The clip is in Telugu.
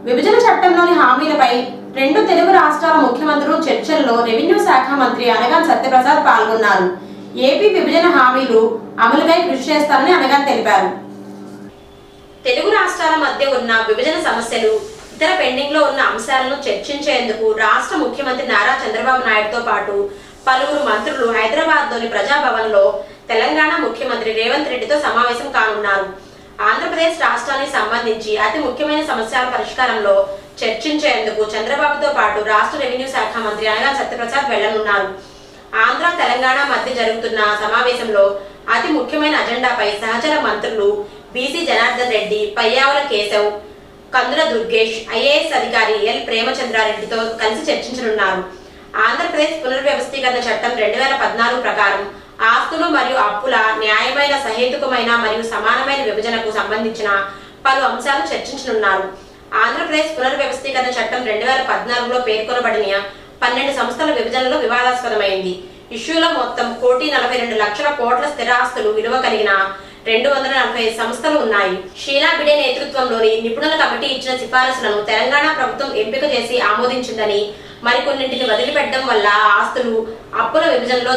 విభజన చట్టంలోని హామీలపై రెండు తెలుగు రాష్ట్రాల ముఖ్యమంత్రులు చర్చల్లో రెవెన్యూ శాఖ మంత్రి అనగాన్ సత్యప్రసాద్ పాల్గొన్నారు. ఏపీ విభజన హామీలు అమలుకై కృషి చేస్తారని అనగాన్ తెలిపారు. తెలుగు రాష్ట్రాల మధ్య ఉన్న విభజన సమస్యలు, ఇతర పెండింగ్ లో ఉన్న అంశాలను చర్చించేందుకు రాష్ట్ర ముఖ్యమంత్రి నారా చంద్రబాబు నాయుడుతో పాటు పలువురు మంత్రులు హైదరాబాద్ లోని ప్రజాభవన్ లో తెలంగాణ ముఖ్యమంత్రి రేవంత్ రెడ్డితో సమావేశం కానున్నారు. ఆంధ్రప్రదేశ్ రాష్ట్రానికి సంబంధించి అతి ముఖ్యమైన సమస్యల పరిష్కారంలో చర్చించేందుకు చంద్రబాబుతో పాటు రాష్ట్ర రెవెన్యూ శాఖ మంత్రి అనగాన్ సత్యప్రసాద్ వెళ్లనున్నారు. ఆంధ్ర తెలంగాణ మధ్య జరుగుతున్న సమావేశంలో అతి ముఖ్యమైన అజెండాపై సహచర మంత్రులు బీసీ జనార్దన్ రెడ్డి, పయ్యావుల కేశవ్, కందుల దుర్గేష్, ఐఏఎస్ అధికారి ఎల్ ప్రేమచంద్రారెడ్డితో కలిసి చర్చించనున్నారు. ఆంధ్రప్రదేశ్ పునర్వ్యవస్థీకరణ చట్టం 2014 ప్రకారం ఆస్తులు మరియు అప్పుల న్యాయమైన, సహేతుకమైన మరియు సమానమైన విభజనకు సంబంధించిన పలు అంశాలు చర్చించనున్నారు. ఆంధ్రప్రదేశ్ పునర్వ్యవస్థీకరణ చట్టం 2014లో పేర్కొనబడిన 12 సంస్థల విభజనలో వివాదాస్పదమైంది. ఇష్యూలో మొత్తం 1,42,00,000 కోట్ల స్థిరాస్తులు విలువ కలిగిన 245 సంస్థలు ఉన్నాయి. షీలా బిడే నేతృత్వంలోని నిపుణుల కమిటీ ఇచ్చిన సిఫారసులను తెలంగాణ ప్రభుత్వం ఎంపిక చేసి ఆమోదించిందని, మరికొన్నింటిని వదిలిపెట్టడం వల్ల ఆస్తులు, అప్పుల విభజనలో